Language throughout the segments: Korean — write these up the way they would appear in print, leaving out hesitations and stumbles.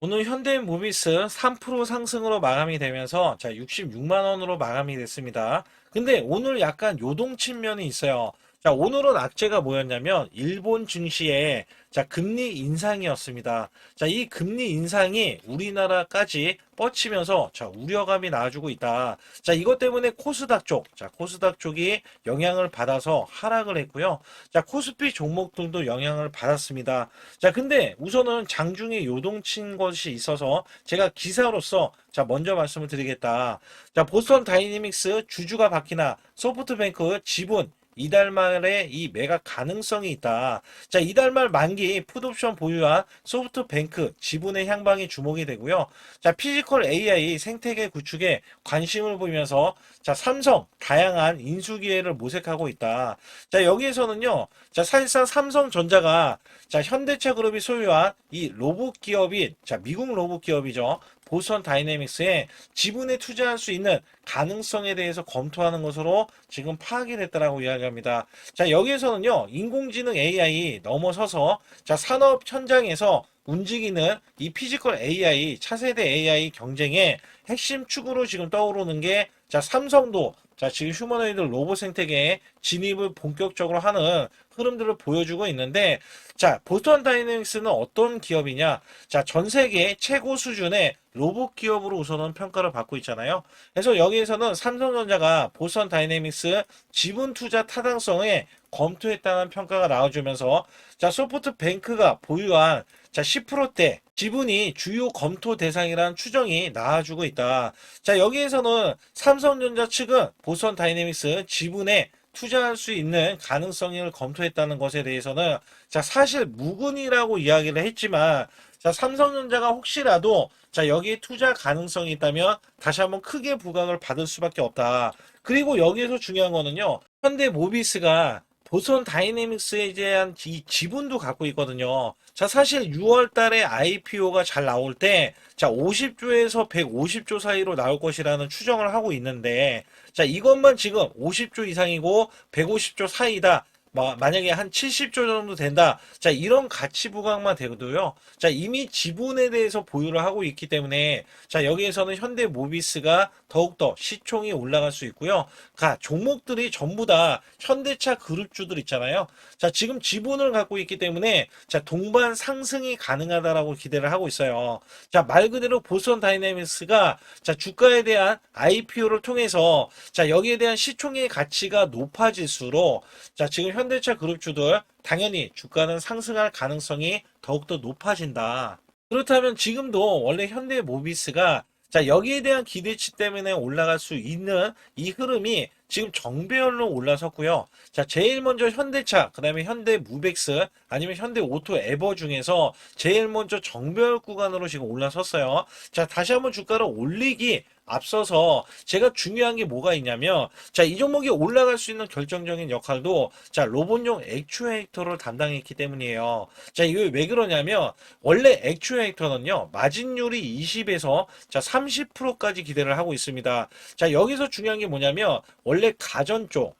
오늘 현대모비스 3% 상승으로 마감이 되면서 66만 원으로 마감이 됐습니다. 근데 오늘 약간 요동친 면이 있어요. 오늘은 악재가 뭐였냐면 일본 증시의 금리 인상이었습니다. 이 금리 인상이 우리나라까지 뻗치면서 우려감이 나와주고 있다. 이것 때문에 코스닥 쪽, 코스닥 쪽이 영향을 받아서 하락을 했고요. 코스피 종목들도 영향을 받았습니다. 근데 우선은 장중에 요동친 것이 있어서 제가 기사로서 먼저 말씀을 드리겠다. 보스턴 다이내믹스 주주가 바뀌나 소프트뱅크 지분 이달 말에 이 매각 가능성이 있다. 이달 말 만기 풋옵션 보유한 소프트뱅크 지분의 향방이 주목이 되고요. 피지컬 AI 생태계 구축에 관심을 보이면서 삼성 다양한 인수 기회를 모색하고 있다. 여기에서는요. 사실상 삼성전자가 현대차 그룹이 소유한 이 로봇 기업인 미국 로봇 기업이죠. 보스턴 다이내믹스에 지분에 투자할 수 있는 가능성에 대해서 검토하는 것으로 지금 파악이 됐다라고 이야기합니다. 여기에서는요, 인공지능 AI 넘어서서 산업 현장에서 움직이는 이 피지컬 AI, 차세대 AI 경쟁의 핵심 축으로 지금 떠오르는 게 삼성도 지금 휴머노이드 로봇 생태계에 진입을 본격적으로 하는 흐름들을 보여주고 있는데 보스턴 다이내믹스는 어떤 기업이냐? 전 세계 최고 수준의 로봇 기업으로 우선은 평가를 받고 있잖아요. 그래서 여기에서는 삼성전자가 보스턴 다이내믹스 지분 투자 타당성에 검토했다는 평가가 나와주면서 소프트뱅크가 보유한 10%대 지분이 주요 검토 대상이라는 추정이 나와주고 있다. 여기에서는 삼성전자 측은 보스턴 다이내믹스 지분에 투자할 수 있는 가능성을 검토했다는 것에 대해서는 사실 무근이라고 이야기를 했지만 삼성전자가 혹시라도 여기에 투자 가능성이 있다면 다시 한번 크게 부각을 받을 수밖에 없다. 그리고 여기에서 중요한 거는요. 현대모비스가 보스턴 다이내믹스에 대한 이 지분도 갖고 있거든요. 사실 6월 달에 IPO가 잘 나올 때, 50조에서 150조 사이로 나올 것이라는 추정을 하고 있는데, 이것만 지금 50조 이상이고 150조 사이다. 만약에 한 70조 정도 된다. 이런 가치 부각만 되도요. 이미 지분에 대해서 보유를 하고 있기 때문에 여기에서는 현대모비스가 더욱더 시총이 올라갈 수 있고요. 종목들이 전부 다 현대차 그룹주들 있잖아요. 지금 지분을 갖고 있기 때문에 동반 상승이 가능하다라고 기대를 하고 있어요. 말 그대로 보스턴 다이내믹스가 주가에 대한 IPO를 통해서 여기에 대한 시총의 가치가 높아질수록 지금 현대차 그룹주들 당연히 주가는 상승할 가능성이 더욱더 높아진다. 그렇다면 지금도 원래 현대모비스가 여기에 대한 기대치 때문에 올라갈 수 있는 이 흐름이 지금 정배열로 올라섰고요. 제일 먼저 현대차, 그 다음에 현대무벡스, 아니면 현대오토 에버 중에서 제일 먼저 정배열 구간으로 지금 올라섰어요. 다시 한번 주가를 올리기 앞서서 제가 중요한 게 뭐가 있냐면 이 종목이 올라갈 수 있는 결정적인 역할도 로봇용 액추에이터를 담당했기 때문이에요. 이게 왜 그러냐면 원래 액추에이터는요 마진율이 20에서 30%까지 기대를 하고 있습니다. 여기서 중요한 게 뭐냐면 원래 가전 쪽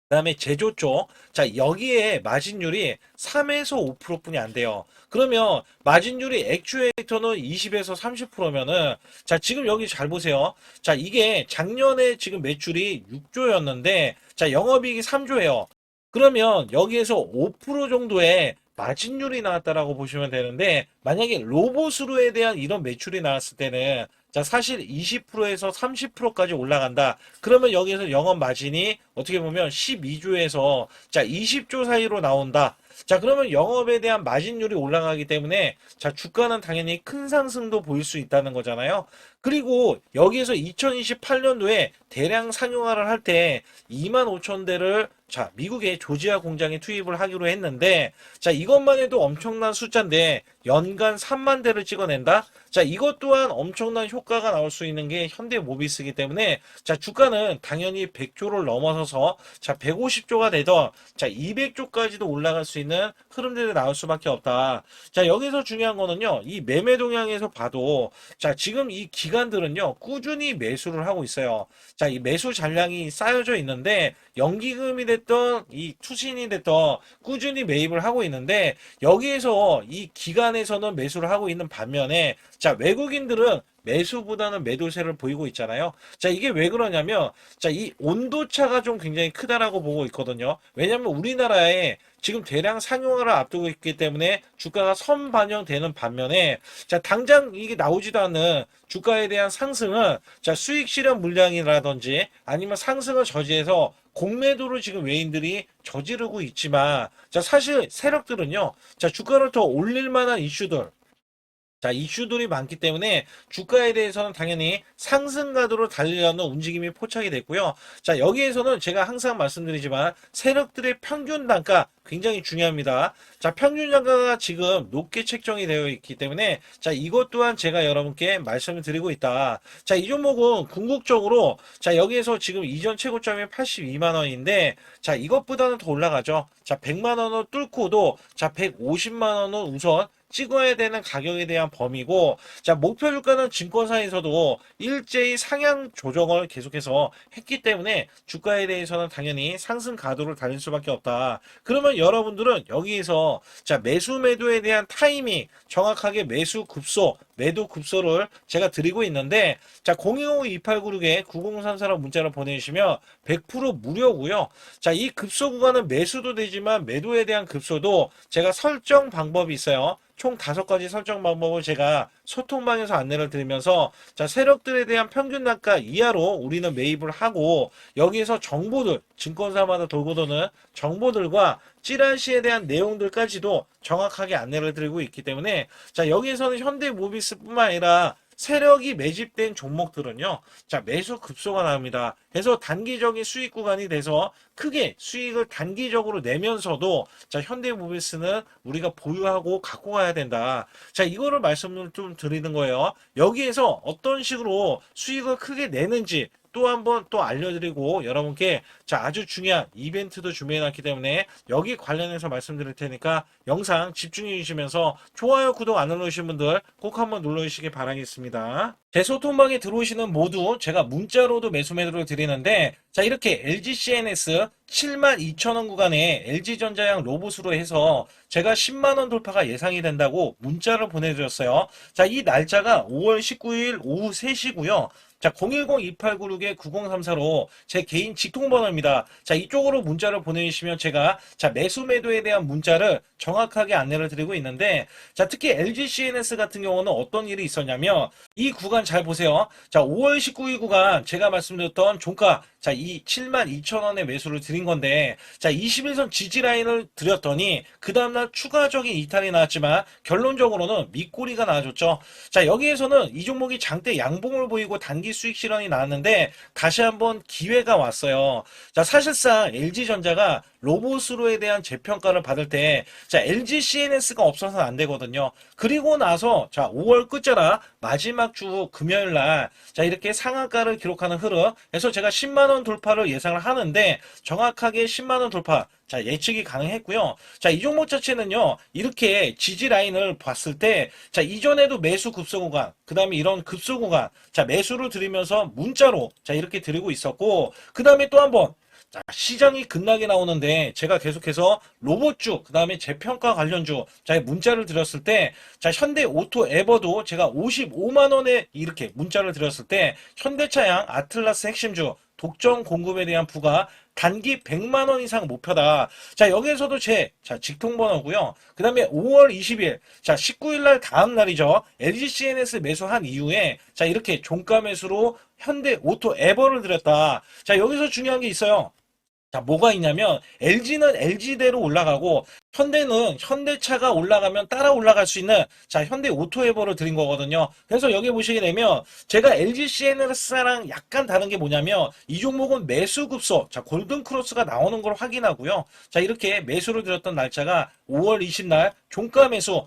그다음에 제조 쪽, 여기에 마진율이 3에서 5%뿐이 안 돼요. 그러면 마진율이 액추에이터는 20에서 30%면은, 지금 여기 잘 보세요. 이게 작년에 지금 매출이 6조였는데, 영업이익이 3조예요. 그러면 여기에서 5% 정도의 마진율이 나왔다라고 보시면 되는데, 만약에 로봇으로에 대한 이런 매출이 나왔을 때는, 사실 20%에서 30%까지 올라간다. 그러면 여기에서 영업 마진이 어떻게 보면 12조에서 20조 사이로 나온다. 그러면 영업에 대한 마진율이 올라가기 때문에 주가는 당연히 큰 상승도 보일 수 있다는 거잖아요. 그리고 여기에서 2028년도에 대량 상용화를 할 때 2만 5천 대를 미국의 조지아 공장에 투입을 하기로 했는데 이것만 해도 엄청난 숫자인데 연간 3만 대를 찍어낸다? 이것 또한 엄청난 효과가 나올 수 있는 게 현대모비스이기 때문에 주가는 당연히 100조를 넘어서서 150조가 되던 200조까지도 올라갈 수 있는 있는 흐름들이 나올 수밖에 없다. 자, 여기서 중요한 거는요, 이 매매 동향에서 봐도, 자, 지금 이 기관들은요, 꾸준히 매수를 하고 있어요. 자, 이 매수 잔량이 쌓여져 있는데, 연기금이 됐던, 이 투신이 됐던, 꾸준히 매입을 하고 있는데, 여기에서 이 기관에서는 매수를 하고 있는 반면에, 자, 외국인들은 매수보다는 매도세를 보이고 있잖아요. 자, 이게 왜 그러냐면, 자, 이 온도차가 좀 굉장히 크다라고 보고 있거든요. 왜냐면 우리나라에 지금 대량 상용화를 앞두고 있기 때문에 주가가 선반영되는 반면에, 자, 당장 이게 나오지도 않는 주가에 대한 상승은, 자, 수익 실현 물량이라든지 아니면 상승을 저지해서 공매도를 지금 외인들이 저지르고 있지만, 자, 사실 세력들은요, 자, 주가를 더 올릴 만한 이슈들, 자, 이슈들이 많기 때문에 주가에 대해서는 당연히 상승 가도로 달리려는 움직임이 포착이 됐고요. 자, 여기에서는 제가 항상 말씀드리지만 세력들의 평균 단가 굉장히 중요합니다. 자, 평균 단가가 지금 높게 책정이 되어 있기 때문에, 자, 이것 또한 제가 여러분께 말씀을 드리고 있다. 자, 이 종목은 궁극적으로, 자, 여기에서 지금 이전 최고점이 82만 원인데, 자, 이것보다는 더 올라가죠. 자, 100만 원을 뚫고도, 자, 150만 원은 우선 찍어야 되는 가격에 대한 범위고, 자, 목표 주가는 증권사에서도 일제히 상향 조정을 계속해서 했기 때문에 주가에 대해서는 당연히 상승 가도를 달릴 수밖에 없다. 그러면 여러분들은 여기에서, 자, 매수 매도에 대한 타이밍, 정확하게 매수 급소, 매도 급소를 제가 드리고 있는데, 자, 010-2896에 9034로 문자를 보내주시면 100% 무료고요. 자, 이 급소 구간은 매수도 되지만 매도에 대한 급소도 제가 설정 방법이 있어요. 총 5가지 설정 방법을 제가 소통방에서 안내를 드리면서, 자, 세력들에 대한 평균 단가 이하로 우리는 매입을 하고, 여기에서 정보들, 증권사마다 돌고 도는 정보들과 찌라시에 대한 내용들까지도 정확하게 안내를 드리고 있기 때문에, 자, 여기에서는 현대모비스뿐만 아니라 세력이 매집된 종목들은요, 자, 매수 급소가 나옵니다. 그래서 단기적인 수익 구간이 돼서 크게 수익을 단기적으로 내면서도, 자, 현대모비스는 우리가 보유하고 갖고 가야 된다. 자, 이거를 말씀을 좀 드리는 거예요. 여기에서 어떤 식으로 수익을 크게 내는지 또 한번 또 알려드리고, 여러분께, 자, 아주 중요한 이벤트도 준비해놨기 때문에 여기 관련해서 말씀드릴 테니까 영상 집중해 주시면서 좋아요, 구독 안 눌러주신 분들 꼭 한번 눌러주시기 바라겠습니다. 제 소통방에 들어오시는 모두 제가 문자로도 매수 매도를 드리는데, 자, 이렇게 LGCNS 72,000원 구간에 LG전자양 로봇으로 해서 제가 10만원 돌파가 예상이 된다고 문자를 보내드렸어요. 자, 이 날짜가 5월 19일 오후 3시고요. 자, 010-2896-9034로 제 개인 직통번호입니다. 자, 이쪽으로 문자를 보내주시면 제가, 자, 매수 매도에 대한 문자를 정확하게 안내를 드리고 있는데, 자, 특히 LGCNS 같은 경우는 어떤 일이 있었냐면, 이 구간 잘 보세요. 자, 5월 19일 구간 제가 말씀드렸던 종가, 자, 이 72,000원의 매수를 드린 건데, 자, 21선 지지라인을 드렸더니 그 다음날 추가적인 이탈이 나왔지만 결론적으로는 밑꼬리가 나와줬죠. 자, 여기에서는 이 종목이 장대 양봉을 보이고 단기 수익 실현이 나왔는데 다시 한번 기회가 왔어요. 자, 사실상 LG전자가 로봇으로에 대한 재평가를 받을 때, 자, LG CNS가 없어서는 안 되거든요. 그리고 나서, 자, 5월 끝자락 마지막 주 금요일 날, 자, 이렇게 상한가를 기록하는 흐름. 그래서 제가 10만원 돌파를 예상을 하는데 정확하게 10만원 돌파, 자, 예측이 가능했고요. 자, 이 종목 자체는요, 이렇게 지지 라인을 봤을 때, 자, 이전에도 매수 급소 구간, 그 다음에 이런 급소 구간, 자, 매수를 드리면서 문자로, 자, 이렇게 드리고 있었고, 그 다음에 또 한 번, 자, 시장이 급락이 나오는데 제가 계속해서 로봇주, 그 다음에 재평가 관련주, 자, 문자를 드렸을 때, 자, 현대 오토 에버도 제가 55만원에 이렇게 문자를 드렸을 때, 현대차양 아틀라스 핵심주, 독점 공급에 대한 부가 단기 100만원 이상 목표다. 자, 여기에서도 자, 직통번호고요. 그 다음에 5월 20일, 자, 19일날 다음 날이죠. LGCNS 매수한 이후에, 자, 이렇게 종가 매수로 현대 오토 에버를 드렸다. 자, 여기서 중요한 게 있어요. 자, 뭐가 있냐면 LG는 LG대로 올라가고 현대는 현대차가 올라가면 따라 올라갈 수 있는, 자, 현대 오토에버를 드린 거거든요. 그래서 여기 보시게 되면 제가 LG CNS랑 약간 다른 게 뭐냐면 이 종목은 매수 급소, 자, 골든 크로스가 나오는 걸 확인하고요. 자, 이렇게 매수를 드렸던 날짜가 5월 20날 종가 매수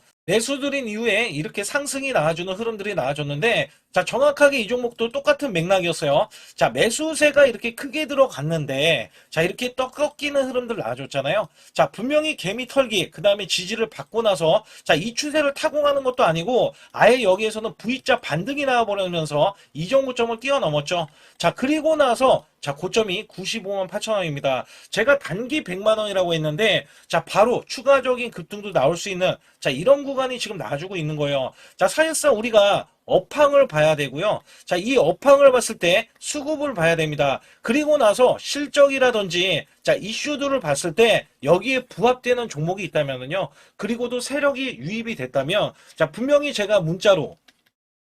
드린 이후에 이렇게 상승이 나와주는 흐름들이 나와줬는데, 자, 정확하게 이 종목도 똑같은 맥락이었어요. 자, 매수세가 이렇게 크게 들어갔는데, 자, 이렇게 떡 꺾이는 흐름들 나와줬잖아요. 자, 분명히 개미 털기, 그 다음에 지지를 받고 나서, 자, 이 추세를 타고 가는 것도 아니고, 아예 여기에서는 V자 반등이 나와버리면서 이 정도점을 뛰어넘었죠. 자, 그리고 나서, 자, 고점이 95만 8천 원입니다. 제가 단기 100만 원이라고 했는데, 자, 바로 추가적인 급등도 나올 수 있는, 자, 이런 구간이 지금 나와주고 있는 거예요. 자, 사실상 우리가 업황을 봐야 되고요. 자, 이 업황을 봤을 때 수급을 봐야 됩니다. 그리고 나서 실적이라든지, 자, 이슈들을 봤을 때 여기에 부합되는 종목이 있다면요. 그리고도 세력이 유입이 됐다면, 자, 분명히 제가 문자로,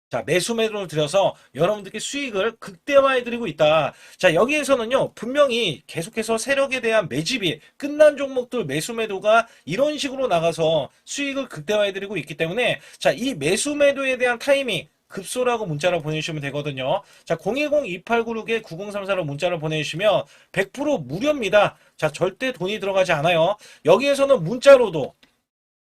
자, 매수 매도를 들여서 여러분들께 수익을 극대화해 드리고 있다. 자, 여기에서는요, 분명히 계속해서 세력에 대한 매집이 끝난 종목들 매수 매도가 이런 식으로 나가서 수익을 극대화해 드리고 있기 때문에, 자, 이 매수 매도에 대한 타이밍, 급소라고 문자를 보내주시면 되거든요. 자, 010-2896-9034로 문자를 보내주시면 100% 무료입니다. 자, 절대 돈이 들어가지 않아요. 여기에서는 문자로도,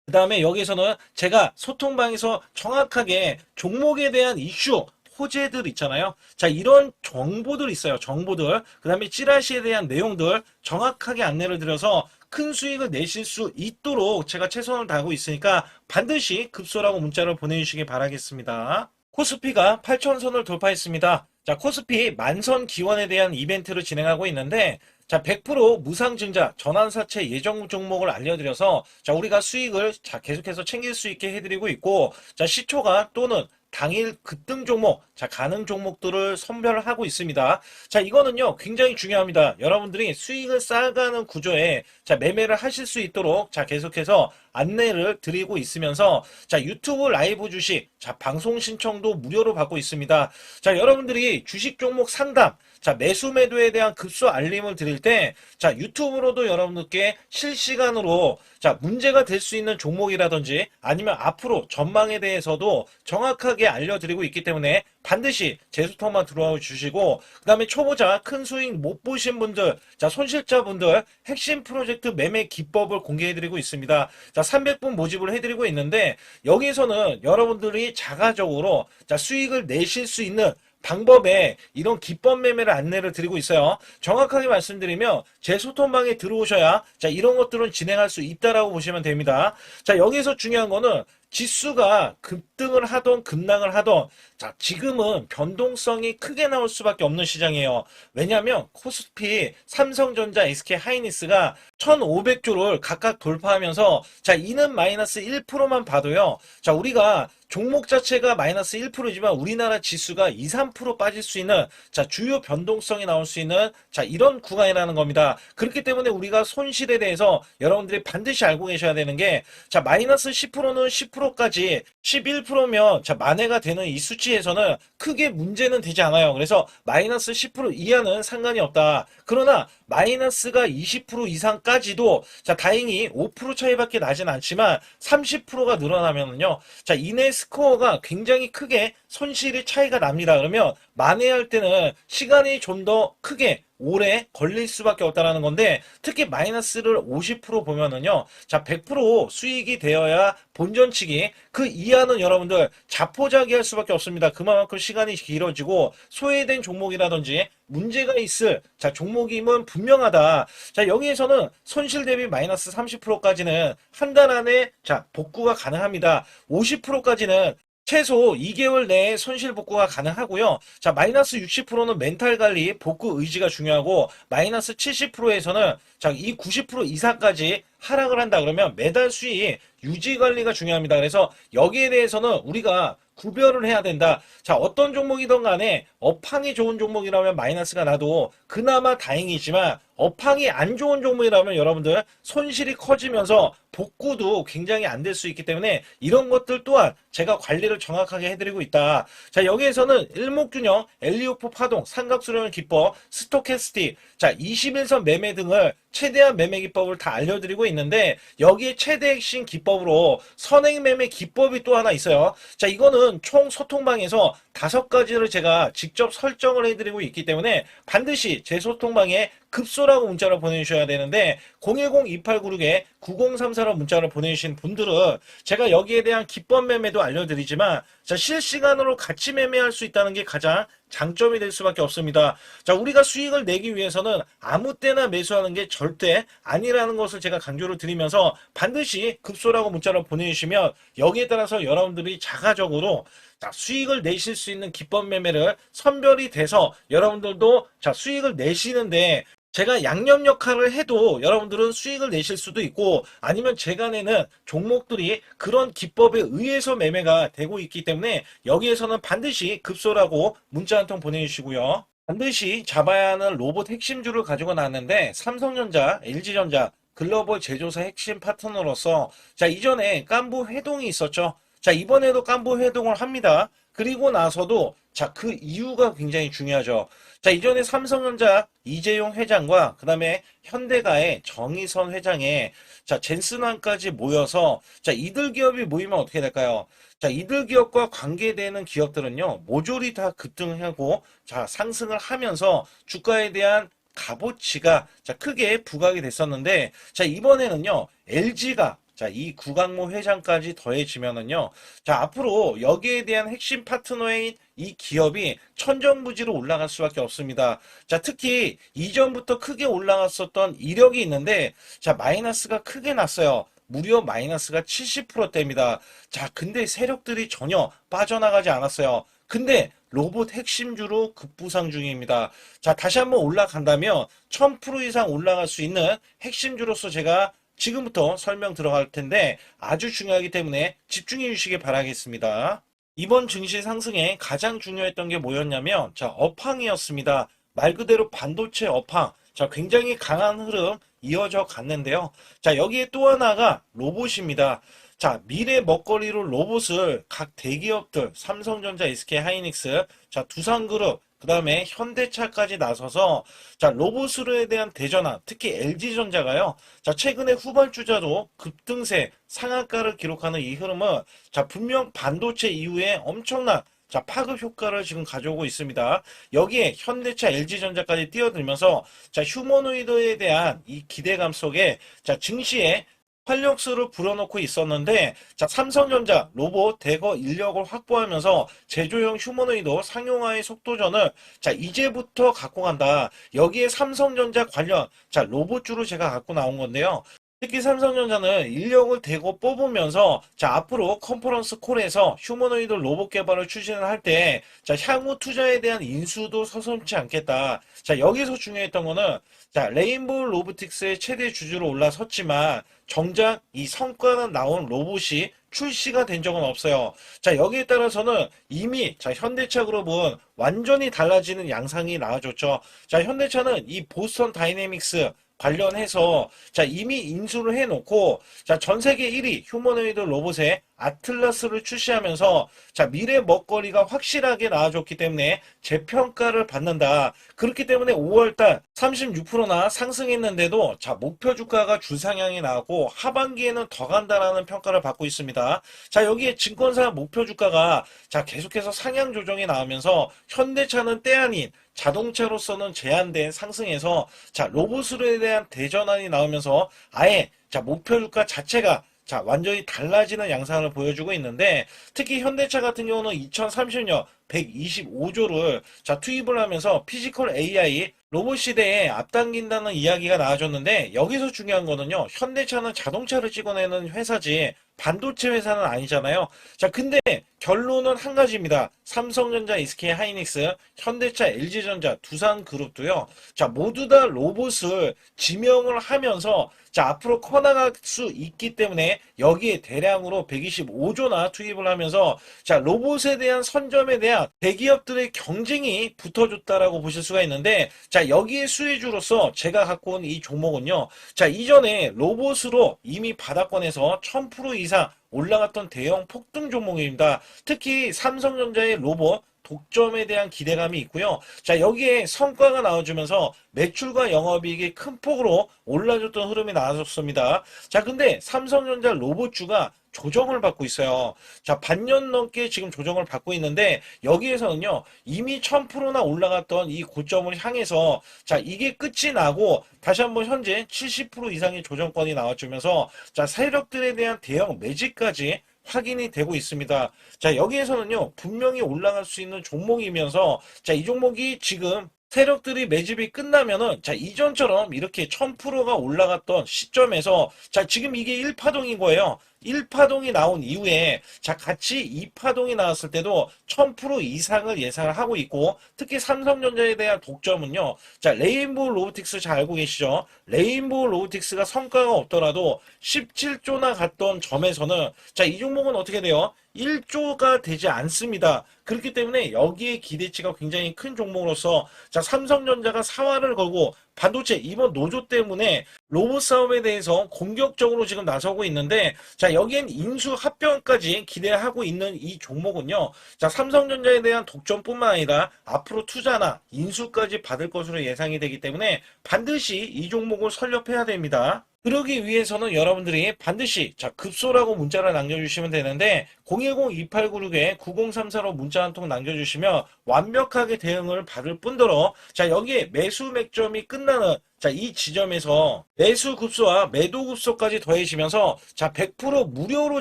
그 다음에 여기서는 제가 소통방에서 정확하게 종목에 대한 이슈, 호재들 있잖아요. 자, 이런 정보들 있어요. 정보들. 그 다음에 찌라시에 대한 내용들 정확하게 안내를 드려서 큰 수익을 내실 수 있도록 제가 최선을 다하고 있으니까 반드시 급소라고 문자를 보내주시기 바라겠습니다. 코스피가 8천선을 돌파했습니다. 자, 코스피 만선 기원에 대한 이벤트를 진행하고 있는데, 자, 100% 무상증자 전환사채 예정 종목을 알려드려서, 자, 우리가 수익을, 자, 계속해서 챙길 수 있게 해드리고 있고, 자, 시초가 또는 당일 급등 종목, 자, 가능 종목들을 선별하고 있습니다. 자, 이거는요, 굉장히 중요합니다. 여러분들이 수익을 쌓아가는 구조에, 자, 매매를 하실 수 있도록, 자, 계속해서 안내를 드리고 있으면서, 자, 유튜브 라이브 주식, 자, 방송 신청도 무료로 받고 있습니다. 자, 여러분들이 주식 종목 상담, 자, 매수 매도에 대한 급소 알림을 드릴 때, 자, 유튜브로도 여러분들께 실시간으로, 자, 문제가 될 수 있는 종목이라든지 아니면 앞으로 전망에 대해서도 정확하게 알려드리고 있기 때문에 반드시 제수통만 들어와 주시고, 그 다음에 초보자 큰 수익 못 보신 분들, 자, 손실자분들 핵심 프로젝트 매매 기법을 공개해드리고 있습니다. 자, 300분 모집을 해드리고 있는데, 여기서는 여러분들이 자가적으로, 자, 수익을 내실 수 있는 방법에 이런 기법 매매를 안내를 드리고 있어요. 정확하게 말씀드리면 제 소통방에 들어오셔야, 자, 이런 것들은 진행할 수 있다라고 보시면 됩니다. 자, 여기서 중요한 거는 지수가 급등을 하던 급락을 하던, 자, 지금은 변동성이 크게 나올 수밖에 없는 시장이에요. 왜냐하면 코스피, 삼성전자, SK하이닉스가 1,500조를 각각 돌파하면서, 자, 이는 마이너스 1%만 봐도요, 자, 우리가 종목 자체가 마이너스 1%지만 우리나라 지수가 2, 3% 빠질 수 있는, 자, 주요 변동성이 나올 수 있는, 자, 이런 구간이라는 겁니다. 그렇기 때문에 우리가 손실에 대해서 여러분들이 반드시 알고 계셔야 되는 게, 자, 마이너스 10%는 10%까지 11%면, 자, 만회가 되는 이 수치에서는 크게 문제는 되지 않아요. 그래서 마이너스 10% 이하는 상관이 없다. 그러나 마이너스가 20% 이상까지도, 자, 다행히 5% 차이밖에 나진 않지만 30%가 늘어나면은요, 자, 이내 스코어가 굉장히 크게 손실이 차이가 납니다. 그러면 만회할 때는 시간이 좀 더 크게 오래 걸릴 수밖에 없다라는 건데, 특히 마이너스를 50% 보면은요, 자, 100% 수익이 되어야 본전치기, 그 이하는 여러분들 자포자기할 수밖에 없습니다. 그만큼 시간이 길어지고 소외된 종목이라든지 문제가 있을, 자, 종목임은 분명하다. 자, 여기에서는 손실 대비 마이너스 30%까지는 한 달 안에, 자, 복구가 가능합니다. 50%까지는 최소 2개월 내에 손실 복구가 가능하고요. 자, 마이너스 60%는 멘탈 관리, 복구 의지가 중요하고, 마이너스 70%에서는, 자, 이 90% 이상까지 하락을 한다 그러면 매달 수익 유지 관리가 중요합니다. 그래서 여기에 대해서는 우리가 구별을 해야 된다. 자, 어떤 종목이든 간에 업황이 좋은 종목이라면 마이너스가 나도 그나마 다행이지만, 업황이 안 좋은 종목이라면 여러분들 손실이 커지면서 복구도 굉장히 안 될 수 있기 때문에 이런 것들 또한 제가 관리를 정확하게 해드리고 있다. 자, 여기에서는 일목균형, 엘리오프 파동, 삼각수렴 기법, 스토캐스틱, 자, 21선 매매 등을 최대한 매매 기법을 다 알려드리고 있는데 여기에 최대 핵심 기법으로 선행 매매 기법이 또 하나 있어요. 자, 이거는 총 소통방에서 5가지를 제가 직접 설정을 해드리고 있기 때문에 반드시 제 소통방에 급소라고 문자를 보내주셔야 되는데 010-2896-9034로 문자를 보내주신 분들은 제가 여기에 대한 기법 매매도 알려드리지만 자, 실시간으로 같이 매매할 수 있다는 게 가장 장점이 될 수밖에 없습니다. 자, 우리가 수익을 내기 위해서는 아무 때나 매수하는 게 절대 아니라는 것을 제가 강조를 드리면서 반드시 급소라고 문자를 보내주시면 여기에 따라서 여러분들이 자가적으로 자, 수익을 내실 수 있는 기법 매매를 선별이 돼서 여러분들도 자, 수익을 내시는데 제가 양념 역할을 해도 여러분들은 수익을 내실 수도 있고 아니면 제가 내는 종목들이 그런 기법에 의해서 매매가 되고 있기 때문에 여기에서는 반드시 급소라고 문자 한 통 보내주시고요. 반드시 잡아야 하는 로봇 핵심주를 가지고 나왔는데 삼성전자, LG전자, 글로벌 제조사 핵심 파트너로서 자, 이전에 깐부 회동이 있었죠. 자, 이번에도 깐부 회동을 합니다. 그리고 나서도 자, 그 이유가 굉장히 중요하죠. 자, 이전에 삼성전자 이재용 회장과 그 다음에 현대가의 정의선 회장의 자, 젠슨왕까지 모여서 자, 이들 기업이 모이면 어떻게 될까요? 자, 이들 기업과 관계되는 기업들은요, 모조리 다 급등하고 자, 상승을 하면서 주가에 대한 값어치가 자, 크게 부각이 됐었는데 자, 이번에는요, LG가 자, 이 구강모 회장까지 더해지면은요, 자, 앞으로 여기에 대한 핵심 파트너인 이 기업이 천정부지로 올라갈 수밖에 없습니다. 자, 특히 이전부터 크게 올라갔었던 이력이 있는데, 자, 마이너스가 크게 났어요. 무려 마이너스가 70%대입니다. 자, 근데 세력들이 전혀 빠져나가지 않았어요. 근데 로봇 핵심주로 급부상 중입니다. 자, 다시 한번 올라간다면 1000% 이상 올라갈 수 있는 핵심주로서 제가 지금부터 설명 들어갈 텐데 아주 중요하기 때문에 집중해 주시기 바라겠습니다. 이번 증시 상승에 가장 중요했던 게 뭐였냐면 자, 업황이었습니다. 말 그대로 반도체 업황. 자, 굉장히 강한 흐름 이어져 갔는데요. 자, 여기에 또 하나가 로봇입니다. 자, 미래 먹거리로 로봇을 각 대기업들 삼성전자, SK 하이닉스, 자, 두산그룹, 그 다음에 현대차까지 나서서 자, 로봇에 대한 대전환, 특히 LG전자가요. 자, 최근에 후발주자로 급등세 상한가를 기록하는 이 흐름은 자, 분명 반도체 이후에 엄청난 자, 파급 효과를 지금 가져오고 있습니다. 여기에 현대차, LG전자까지 뛰어들면서 자, 휴머노이드에 대한 이 기대감 속에 자, 증시에 활력소를 불어넣고 있었는데 자, 삼성전자 로봇 대거 인력을 확보하면서 제조용 휴머노이드 상용화의 속도전을 자, 이제부터 갖고 간다. 여기에 삼성전자 관련 자, 로봇주로 제가 갖고 나온 건데요. 특히 삼성전자는 인력을 대거 뽑으면서 자, 앞으로 컨퍼런스 콜에서 휴머노이드 로봇 개발을 추진을 할 때 자, 향후 투자에 대한 인수도 서슴지 않겠다. 자, 여기서 중요했던 거는 자, 레인보우 로보틱스의 최대 주주로 올라섰지만 정작 이 성과는 나온 로봇이 출시가 된 적은 없어요. 자, 여기에 따라서는 이미 자, 현대차 그룹은 완전히 달라지는 양상이 나와줬죠. 자, 현대차는 이 보스턴 다이내믹스 관련해서 자, 이미 인수를 해놓고 자, 전 세계 1위 휴머노이드 로봇의 아틀라스를 출시하면서 자, 미래 먹거리가 확실하게 나와줬기 때문에 재평가를 받는다. 그렇기 때문에 5월달 36%나 상승했는데도 자, 목표 주가가 주상향이 나오고 하반기에는 더 간다라는 평가를 받고 있습니다. 자, 여기에 증권사 목표 주가가 자, 계속해서 상향 조정이 나오면서 현대차는 때 아닌 자동차로서는 제한된 상승에서 자, 로봇에 대한 대전환이 나오면서 아예 자, 목표 주가 자체가 자, 완전히 달라지는 양상을 보여주고 있는데 특히 현대차 같은 경우는 2030년 125조를 자, 투입을 하면서 피지컬 AI 로봇 시대에 앞당긴다는 이야기가 나와줬는데 여기서 중요한 거는요. 현대차는 자동차를 찍어내는 회사지 반도체 회사는 아니잖아요. 자, 근데 결론은 한 가지입니다. 삼성전자, SK 하이닉스, 현대차, LG전자, 두산그룹도요. 자, 모두 다 로봇을 지명을 하면서 자, 앞으로 커나갈 수 있기 때문에 여기에 대량으로 125조나 투입을 하면서 자, 로봇에 대한 선점에 대한 대기업들의 경쟁이 붙어줬다라고 보실 수가 있는데 자, 여기에 수혜주로서 제가 갖고 온 이 종목은요. 자, 이전에 로봇으로 이미 바닥권에서 1000% 이상 올라갔던 대형 폭등 종목입니다. 특히 삼성전자의 로봇 독점에 대한 기대감이 있고요. 자, 여기에 성과가 나와주면서 매출과 영업이익이 큰 폭으로 올라줬던 흐름이 나왔습니다. 자, 근데 삼성전자 로봇주가 조정을 받고 있어요. 자, 반년 넘게 지금 조정을 받고 있는데 여기에서는요, 이미 1000%나 올라갔던 이 고점을 향해서 자, 이게 끝이 나고 다시 한번 현재 70% 이상의 조정권이 나와주면서 자, 세력들에 대한 대형 매집까지 확인이 되고 있습니다. 자, 여기에서는요, 분명히 올라갈 수 있는 종목이면서 자, 이 종목이 지금 세력들이 매집이 끝나면은 자, 이전처럼 이렇게 1000%가 올라갔던 시점에서 자, 지금 이게 1파동인 거예요. 1파동이 나온 이후에 자, 같이 2파동이 나왔을 때도 1000% 이상을 예상을 하고 있고, 특히 삼성전자에 대한 독점은요. 자, 레인보우 로보틱스 잘 알고 계시죠? 레인보우 로보틱스가 성과가 없더라도 17조나 갔던 점에서는 자, 이 종목은 어떻게 돼요? 1조가 되지 않습니다. 그렇기 때문에 여기에 기대치가 굉장히 큰 종목으로서 자, 삼성전자가 사활을 걸고 반도체 이번 노조 때문에 로봇 사업에 대해서 공격적으로 지금 나서고 있는데 자, 여기엔 인수 합병까지 기대하고 있는 이 종목은요. 자, 삼성전자에 대한 독점뿐만 아니라 앞으로 투자나 인수까지 받을 것으로 예상이 되기 때문에 반드시 이 종목을 설립해야 됩니다. 그러기 위해서는 여러분들이 반드시 자, 급소라고 문자를 남겨주시면 되는데 010-2896-9034로 문자 한 통 남겨주시면 완벽하게 대응을 받을 뿐더러 자, 여기에 매수 맥점이 끝나는 자, 이 지점에서 매수 급소와 매도 급소까지 더해지면서 자, 100% 무료로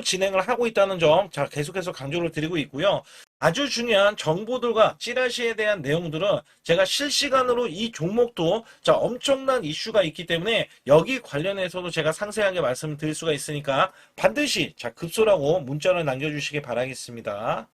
진행을 하고 있다는 점 자, 계속해서 강조를 드리고 있고요. 아주 중요한 정보들과 찌라시에 대한 내용들은 제가 실시간으로 이 종목도 자, 엄청난 이슈가 있기 때문에 여기 관련해서도 제가 상세하게 말씀드릴 수가 있으니까 반드시 자, 급소라고 문자를 남겨주시기 바라겠습니다.